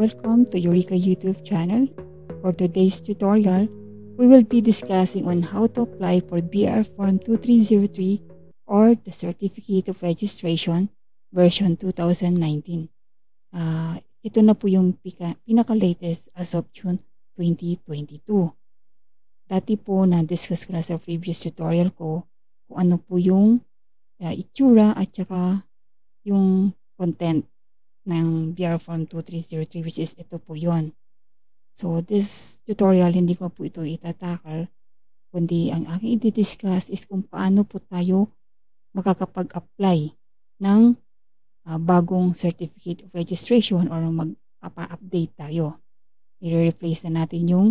Welcome to Eureka YouTube channel. For today's tutorial, we will be discussing on how to apply for BR Form 2303 or the Certificate of Registration version 2019. Ito na po yung pinaka-latest as of June 2022. Dati po na-discuss ko na sa previous tutorial ko kung ano po yung itsura at saka yung content ng BR Form 2303, which is ito po yon. So this tutorial hindi ko po ito itatakal, kundi ang aking i-discuss is kung paano po tayo makakapag-apply ng bagong Certificate of Registration or magpapa-update tayo. I-replace na natin yung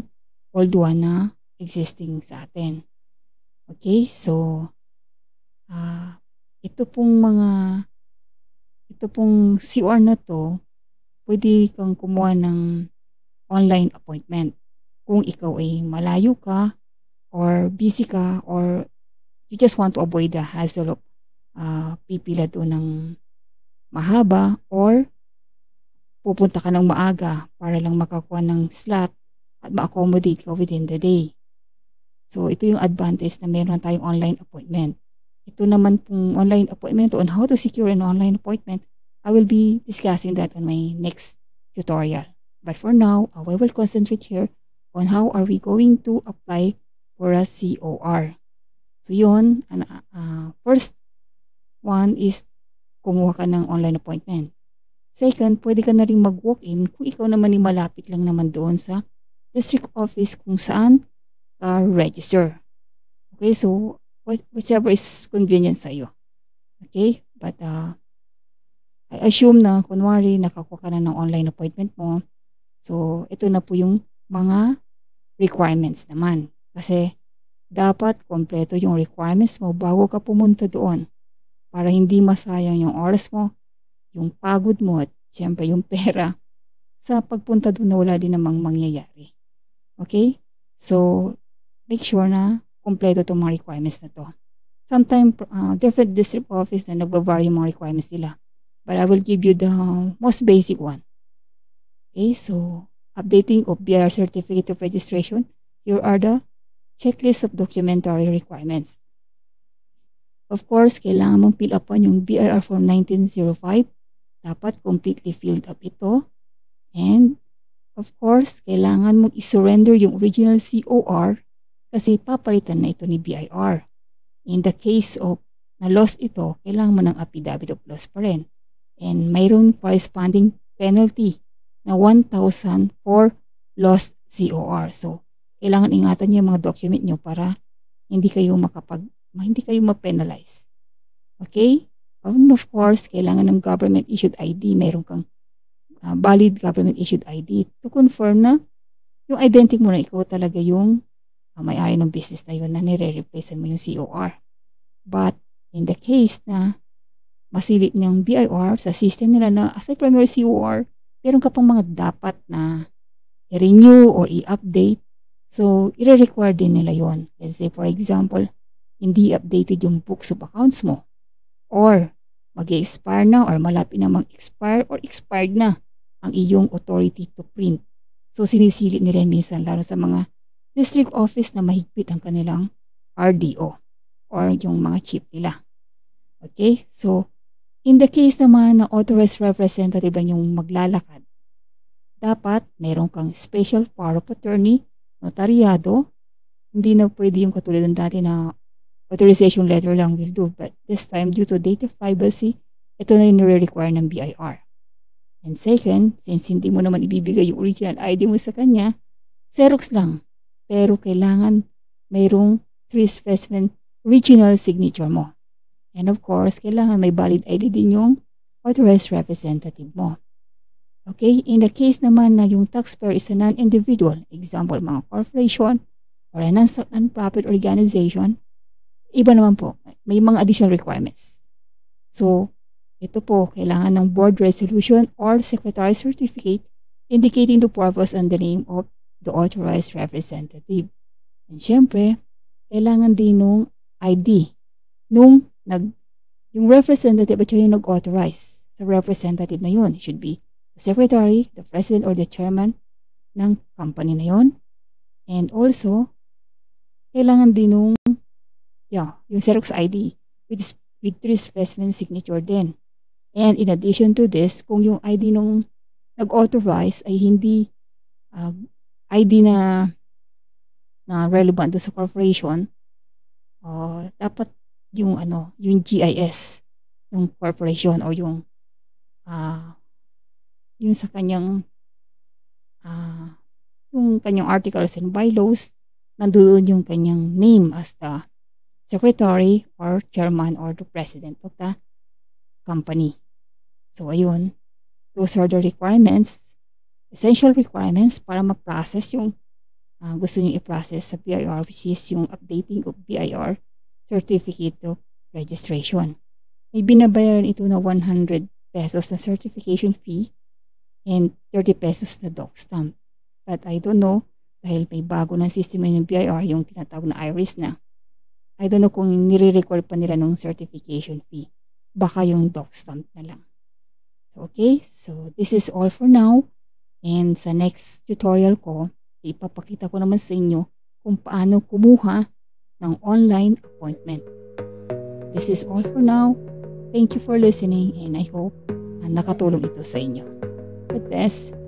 old one na existing sa atin. Okay, so ito pong COR na to, pwede kang kumuha ng online appointment kung ikaw ay malayo ka or busy ka or you just want to avoid the hassle of pipila doon ng mahaba or pupunta ka ng maaga para lang makakuha ng slot at ma-accommodate ka within the day. So ito yung advantage na meron tayong online appointment. Ito naman pong online appointment on how to secure an online appointment, I will be discussing that on my next tutorial. But for now, I will concentrate here on how are we going to apply for a COR. So yun, first one is kumuha ka ng online appointment. Second, pwede ka na rin mag-walk-in kung ikaw naman ay malapit lang naman doon sa district office kung saan ka register. Okay, so whichever is convenient sa iyo. Okay, but I assume na kunwari nakakuha ka na ng online appointment mo. So ito na po yung mga requirements naman. Kasi dapat kompleto yung requirements mo bago ka pumunta doon para hindi masayang yung oras mo, yung pagod mo at syempre yung pera sa pagpunta doon na wala din namang mangyayari. Okay? So make sure na kompleto itong mga requirements na to. Sometimes, different district office na nagbavari yung mga requirements nila. But I will give you the most basic one. Okay, so updating of BR Certificate of Registration. Here are the checklist of documentary requirements. Of course, kailangan mong fill upan yung BIR Form 1905. Dapat completely filled up ito. And, of course, kailangan mong isurrender yung original COR kasi papalitan na ito ni BIR. In the case of na-lost ito, kailangan mo ng affidavit of loss pa rin. And mayroon corresponding penalty na 1,000 for lost COR. So, kailangan ingatan niyo yung mga document niyo para hindi kayo ma-penalize. Okay? And of course, kailangan ng government-issued ID. Mayroon kang valid government-issued ID to confirm na yung identity mo na ikaw talaga yung may-ari ng business na yun na nire-replace mo yung COR. But, in the case na masilip ng BIR sa system nila na as a primary COR, meron ka pang mga dapat na i-renew or i-update. So, i-require din nila yon. Let's say, for example, hindi updated yung books of accounts mo. Or, mag-expire na or malapit na mag-expire or expired na ang iyong authority to print. So, sinisilip nila minsan lalo sa mga district office na mahigpit ang kanilang RDO or yung mga chief nila. Okay? So, in the case naman na authorized representative lang yung maglalakad, dapat meron kang special power of attorney, notaryado. Hindi na pwede yung katulad ng dati na authorization letter lang will do. But this time, due to data privacy, ito na yung nire-require ng BIR. And second, since hindi mo naman ibibigay yung original ID mo sa kanya, Xerox lang. Pero kailangan mayroong 3 specimen original signature mo. And of course, kailangan may valid ID din yung authorized representative mo. Okay? In the case naman na yung taxpayer is a non-individual, example, mga corporation or a non-profit organization, iba naman po, may mga additional requirements. So, ito po, kailangan ng board resolution or secretary certificate indicating the purpose and the name of the authorized representative. And syempre, kailangan din nung ID yung representative at yung nag-authorize sa representative na yun. It should be the secretary, the president, or the chairman ng company na yon. And also, kailangan din nung yung Xerox ID with 3 specimen signature din. And in addition to this, kung yung ID nung nag-authorize ay hindi ID na relevant sa corporation, dapat yung GIS ng corporation o yung sa kanyang articles and bylaws, nandoon yung kanyang name as the secretary or chairman or the president of the company. So ayun, those are the requirements, essential requirements para ma-process yung gusto nyo i-process sa BIR, which is yung updating of BIR certificate of registration. May binabayaran ito na 100 pesos na certification fee and 30 pesos na doc stamp. But I don't know, dahil may bago ng system ng BIR, yung tinatawag na IRIS na. I don't know kung nire-record pa nila ng certification fee. Baka yung doc stamp na lang. Okay, so this is all for now. And sa next tutorial ko, ipapakita ko naman sa inyo kung paano kumuha ng online appointment. This is all for now. Thank you for listening and I hope nakatulong ito sa inyo. God bless.